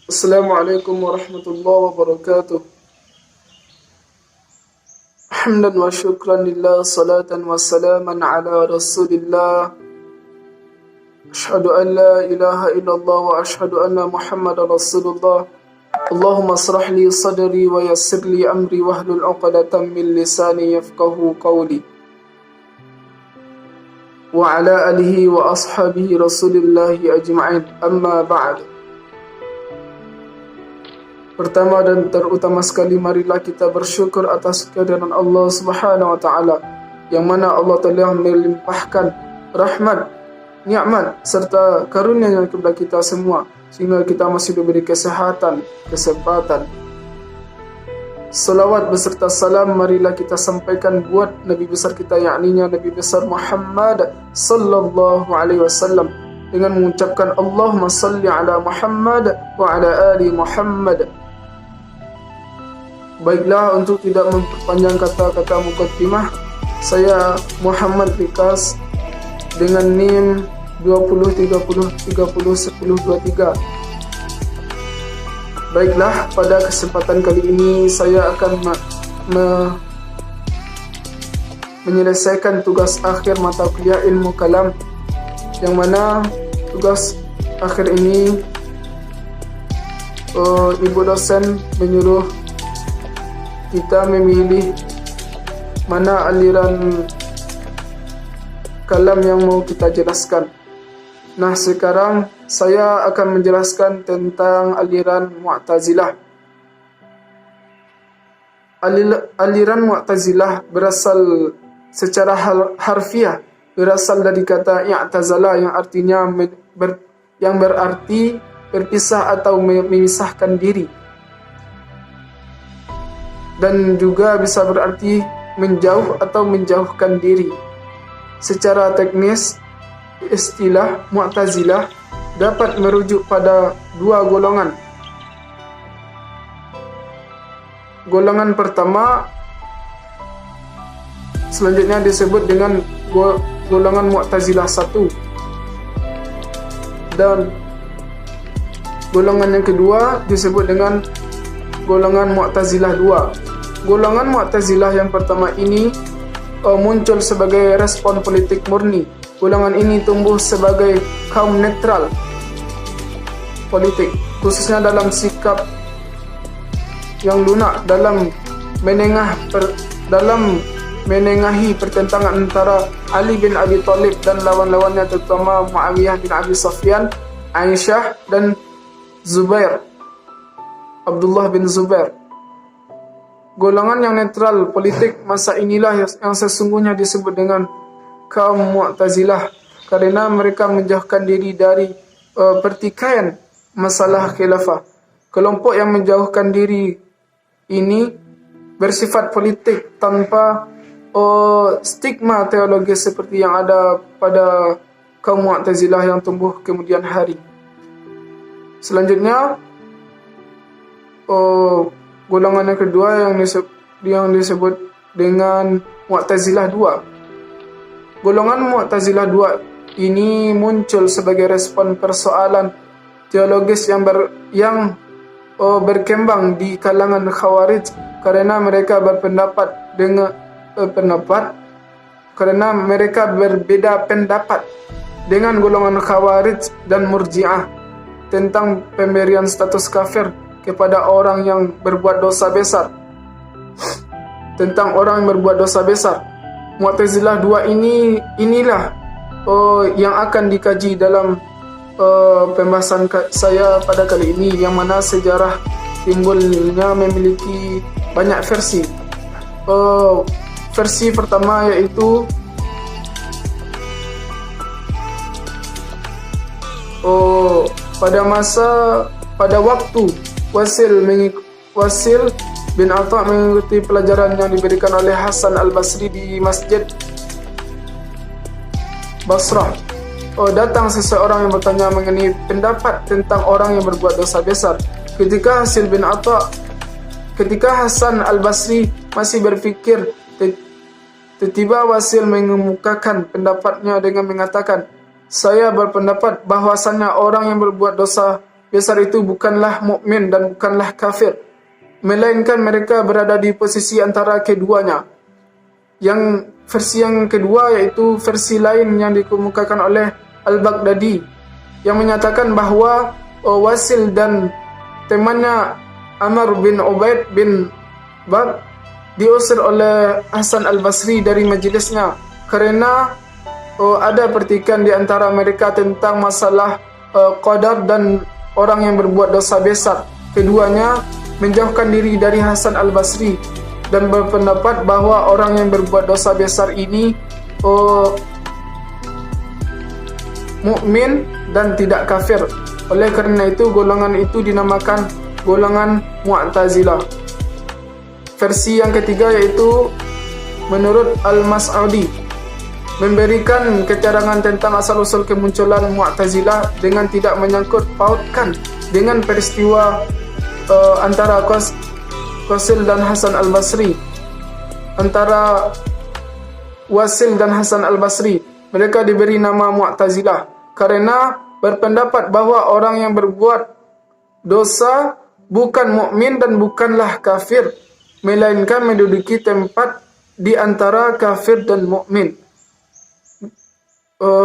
Assalamualaikum warahmatullahi wabarakatuh. Hamdan wa syukran lillah, salatan wa salaman ala rasulillah. Ashhadu an la ilaha illallah wa ashhadu anna muhammadan rasulullah. Allahumma asrah li sadri wa yassir li amri wahlul 'uqdatam min lisani yafqahu qawli. Wa ala alihi wa ashabihi rasulillahi ajma'in. Amma ba'd. Pertama dan terutama sekali, marilah kita bersyukur atas kehadiran Allah Subhanahu wa taala, yang mana Allah telah melimpahkan rahmat, nikmat serta karunia kepada kita semua sehingga kita masih diberi kesehatan, kesempatan. Salawat beserta salam marilah kita sampaikan buat Nabi besar kita, yakninya Nabi besar Muhammad sallallahu alaihi wasallam, dengan mengucapkan Allahumma salli ala Muhammad wa ala ali Muhammad. Baiklah, untuk tidak memperpanjang kata-kata mukaddimah, saya Muhammad Rikas dengan NIM 2030301023. Baiklah, pada kesempatan kali ini saya akan menyelesaikan tugas akhir mata kuliah ilmu kalam, yang mana tugas akhir ini ibu dosen menyuruh kita memilih mana aliran kalam yang mau kita jelaskan. Nah, sekarang saya akan menjelaskan tentang aliran Mu'tazilah. Aliran Mu'tazilah berasal secara harfiah berasal dari kata i'tazala, yang artinya yang berarti berpisah atau memisahkan diri, dan juga bisa berarti menjauh atau menjauhkan diri. Secara teknis, istilah Mu'tazilah dapat merujuk pada dua golongan. Golongan pertama selanjutnya disebut dengan golongan Mu'tazilah 1, dan golongan yang kedua disebut dengan golongan Mu'tazilah 2. Golongan Mu'tazilah yang pertama ini muncul sebagai respon politik murni. Golongan ini tumbuh sebagai kaum netral politik, khususnya dalam sikap yang lunak dalam menengahi pertentangan antara Ali bin Abi Thalib dan lawan-lawannya, terutama Muawiyah bin Abi Sufyan, Aisyah, dan Zubair, Abdullah bin Zubair. Golongan yang netral politik masa inilah yang sesungguhnya disebut dengan kaum Mu'tazilah, karena mereka menjauhkan diri dari pertikaian masalah khilafah. Kelompok yang menjauhkan diri ini bersifat politik tanpa stigma teologis seperti yang ada pada kaum Mu'tazilah yang tumbuh kemudian hari. Selanjutnya, golongan yang kedua yang disebut dengan Mu'tazilah 2. Golongan Mu'tazilah 2 ini muncul sebagai respon persoalan teologis yang berkembang di kalangan Khawarij, karena mereka berbeda pendapat dengan golongan Khawarij dan Murji'ah tentang pemberian status kafir kepada orang yang berbuat dosa besar. Tentang orang yang berbuat dosa besar, Mu'tazilah 2 inilah yang akan dikaji dalam pembahasan saya pada kali ini, yang mana sejarah timbulnya memiliki banyak versi. Versi pertama yaitu pada waktu Wasil bin Atha mengikuti pelajaran yang diberikan oleh Hasan al-Basri di Masjid Basrah. Datang seseorang yang bertanya mengenai pendapat tentang orang yang berbuat dosa besar. Ketika Hasan al-Basri masih berfikir, tiba-tiba Wasil mengemukakan pendapatnya dengan mengatakan, "Saya berpendapat bahwasannya orang yang berbuat dosa besar itu bukanlah mukmin dan bukanlah kafir, melainkan mereka berada di posisi antara keduanya. Yang versi yang kedua yaitu versi lain yang dikemukakan oleh Al-Baghdadi yang menyatakan bahawa Wasil dan temannya Amr bin Ubaid bin Bab diusir oleh Hasan Al-Basri dari majlisnya kerana ada pertikaian di antara mereka tentang masalah qadar dan orang yang berbuat dosa besar. Keduanya menjauhkan diri dari Hasan Al-Basri dan berpendapat bahawa orang yang berbuat dosa besar ini mukmin dan tidak kafir. Oleh kerana itu golongan itu dinamakan golongan Mu'tazilah. Versi yang ketiga yaitu menurut Al-Mas'udi memberikan keterangan tentang asal-usul kemunculan Mu'tazilah dengan tidak menyangkut pautkan dengan peristiwa antara Wasil dan Hasan Al-Basri. Antara Wasil dan Hasan Al-Basri, mereka diberi nama Mu'tazilah kerana berpendapat bahawa orang yang berbuat dosa bukan mukmin dan bukanlah kafir, melainkan menduduki tempat di antara kafir dan mukmin.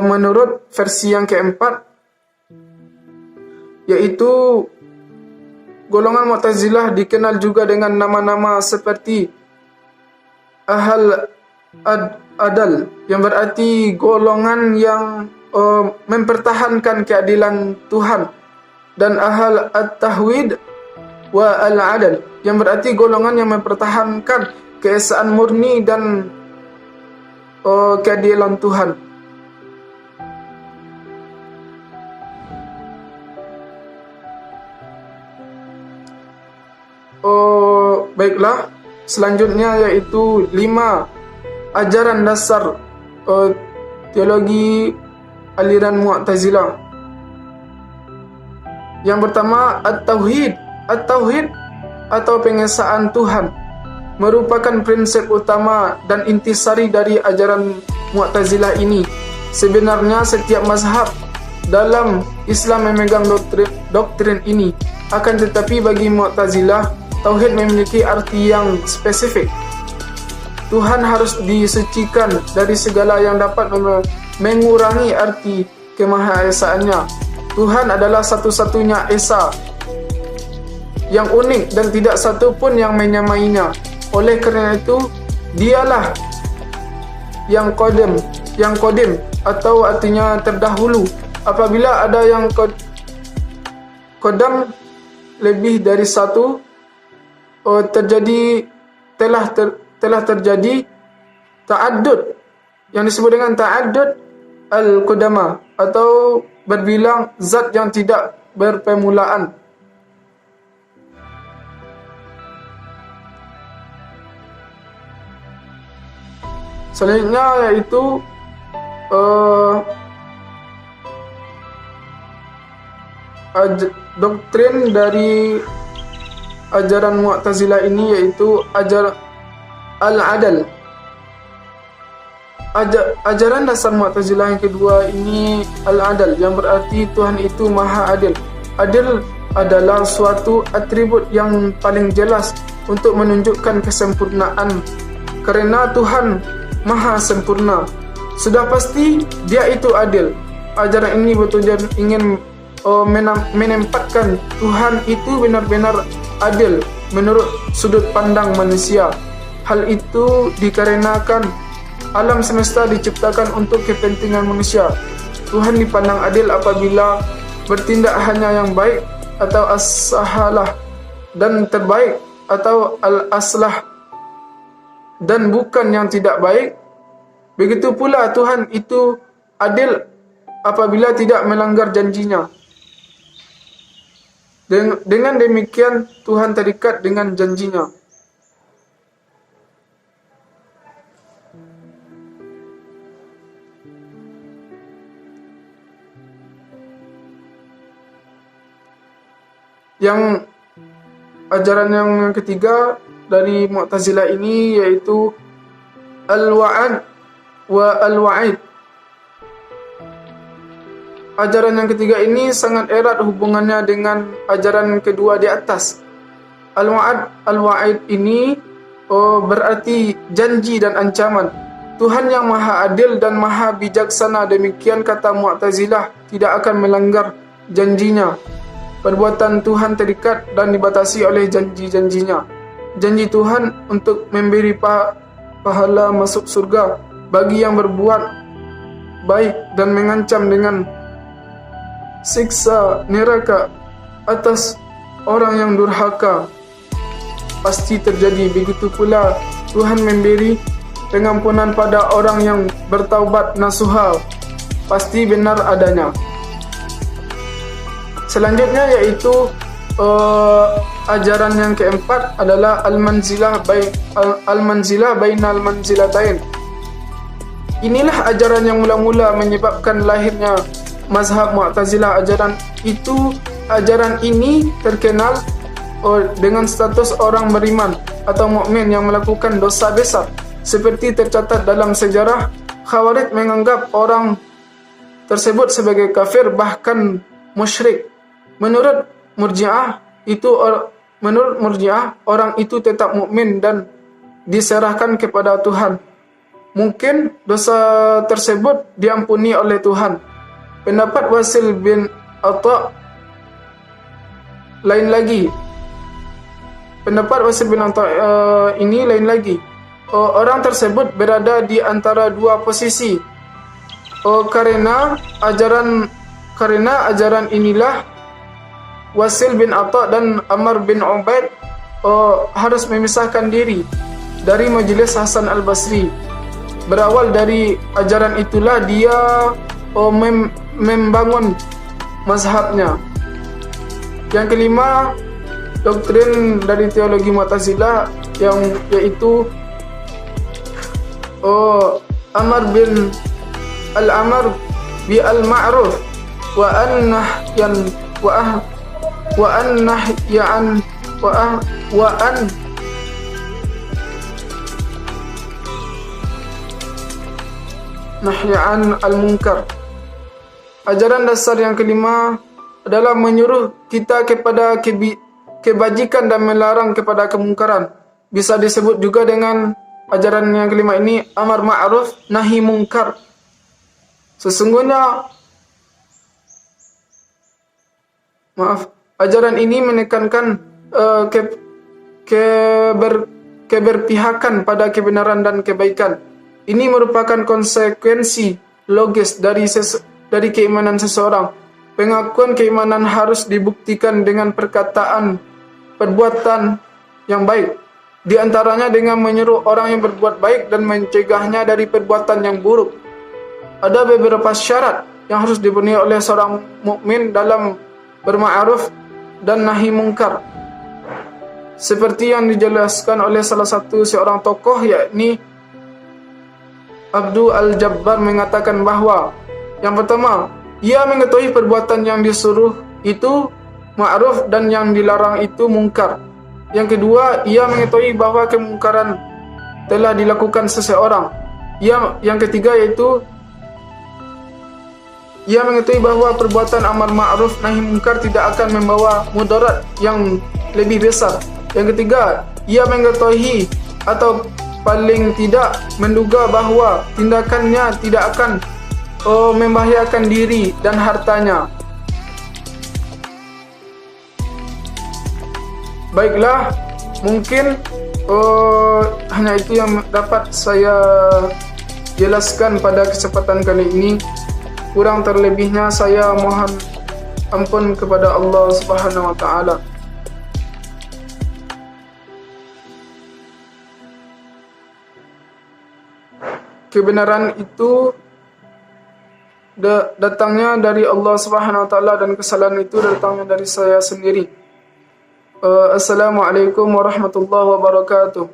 Menurut versi yang keempat yaitu golongan Mu'tazilah dikenal juga dengan nama-nama seperti Ahl Adal yang berarti golongan yang mempertahankan keadilan Tuhan, dan Ahl At-Tahwid wa Al-Adal yang berarti golongan yang mempertahankan keesaan murni dan keadilan Tuhan. Baiklah, selanjutnya yaitu 5 ajaran dasar teologi aliran Mu'tazilah. Yang pertama, At-Tauhid. At-Tauhid atau pengesaan Tuhan merupakan prinsip utama dan intisari dari ajaran Mu'tazilah ini. Sebenarnya setiap mazhab dalam Islam memegang doktrin ini. Akan tetapi bagi Mu'tazilah, Tauhid memiliki arti yang spesifik. Tuhan harus disucikan dari segala yang dapat mengurangi arti kemahaesaannya. Tuhan adalah satu-satunya esa yang unik dan tidak satu pun yang menyamainya. Oleh kerana itu, dialah yang qadim atau artinya terdahulu. Apabila ada yang qadam lebih dari satu, telah terjadi ta'addud yang disebut dengan ta'addud al-qudama atau berbilang zat yang tidak berpermulaan. Selanjutnya yaitu doktrin dari ajaran Mu'tazilah ini yaitu Al-Adal. Ajaran dasar Mu'tazilah yang kedua ini Al-Adal yang berarti Tuhan itu Maha Adil. Adil adalah suatu atribut yang paling jelas untuk menunjukkan kesempurnaan. Kerana Tuhan Maha Sempurna, sudah pasti Dia itu adil. Ajaran ini bertujuan ingin menempatkan Tuhan itu benar-benar adil menurut sudut pandang manusia. Hal itu dikarenakan alam semesta diciptakan untuk kepentingan manusia. Tuhan dipandang adil apabila bertindak hanya yang baik atau as-sahalah, dan terbaik atau al-aslah, dan bukan yang tidak baik. Begitu pula Tuhan itu adil apabila tidak melanggar janjinya. Dengan demikian Tuhan terikat dengan janjinya. Yang ajaran yang ketiga dari Mu'tazilah ini yaitu Al-Wa'ad wa Al-Wa'id. ajaran yang ketiga ini sangat erat hubungannya dengan ajaran kedua di atas. Al-wa'id ini berarti janji dan ancaman. Tuhan yang maha adil dan maha bijaksana, demikian kata Mu'tazilah, tidak akan melanggar janjinya. Perbuatan Tuhan terikat dan dibatasi oleh janji-janjinya. Janji Tuhan untuk memberi pahala masuk surga bagi yang berbuat baik dan mengancam dengan siksa neraka atas orang yang durhaka pasti terjadi. Begitu pula Tuhan memberi pengampunan pada orang yang bertaubat nasuha, pasti benar adanya. Selanjutnya yaitu ajaran yang keempat adalah al-manzilah bainal manzilatain. Inilah ajaran yang mula-mula menyebabkan lahirnya mazhab Mu'tazilah. Ajaran ini terkenal dengan status orang beriman atau mukmin yang melakukan dosa besar. Seperti tercatat dalam sejarah, Khawarij menganggap orang tersebut sebagai kafir, bahkan musyrik. Menurut Murji'ah orang itu tetap mukmin dan diserahkan kepada Tuhan. Mungkin dosa tersebut diampuni oleh Tuhan. Pendapat Wasil bin Atha lain lagi. Ini lain lagi. Orang tersebut berada di antara dua posisi. Karena ajaran inilah Wasil bin Atha dan Amr bin Ubaid harus memisahkan diri dari majelis Hasan al-Basri. Berawal dari ajaran itulah dia membangun mazhabnya. Yang kelima, doktrin dari teologi Mu'tazilah yaitu Amr bil ma'ruf wa an-nahyan al-munkar. Ajaran dasar yang kelima adalah menyuruh kita kepada kebajikan dan melarang kepada kemungkaran. Bisa disebut juga dengan ajaran yang kelima ini amar ma'ruf nahi mungkar. Sesungguhnya ajaran ini menekankan keberpihakan pada kebenaran dan kebaikan. Ini merupakan konsekuensi logis dari keimanan seseorang. Pengakuan keimanan harus dibuktikan dengan perbuatan yang baik. Di antaranya dengan menyeru orang yang berbuat baik dan mencegahnya dari perbuatan yang buruk. Ada beberapa syarat yang harus dipenuhi oleh seorang mukmin dalam berma'ruf dan nahi mungkar. Seperti yang dijelaskan oleh salah satu seorang tokoh, yakni Abdul Al-Jabbar, mengatakan bahwa yang pertama, ia mengetahui perbuatan yang disuruh itu ma'ruf dan yang dilarang itu mungkar. Yang kedua, ia mengetahui bahwa kemungkaran telah dilakukan seseorang. Yang ketiga yaitu ia mengetahui bahwa perbuatan amar ma'ruf nahi mungkar tidak akan membawa mudarat yang lebih besar. Yang ketiga, ia mengetahui atau paling tidak menduga bahwa tindakannya tidak akan membahayakan diri dan hartanya. Baiklah, mungkin hanya itu yang dapat saya jelaskan pada kesempatan kali ini. Kurang terlebihnya saya mohon ampun kepada Allah Subhanahu wa taala. Kebenaran itu datangnya dari Allah Subhanahu wa taala dan kesalahan itu datangnya dari saya sendiri. Assalamualaikum warahmatullahi wabarakatuh.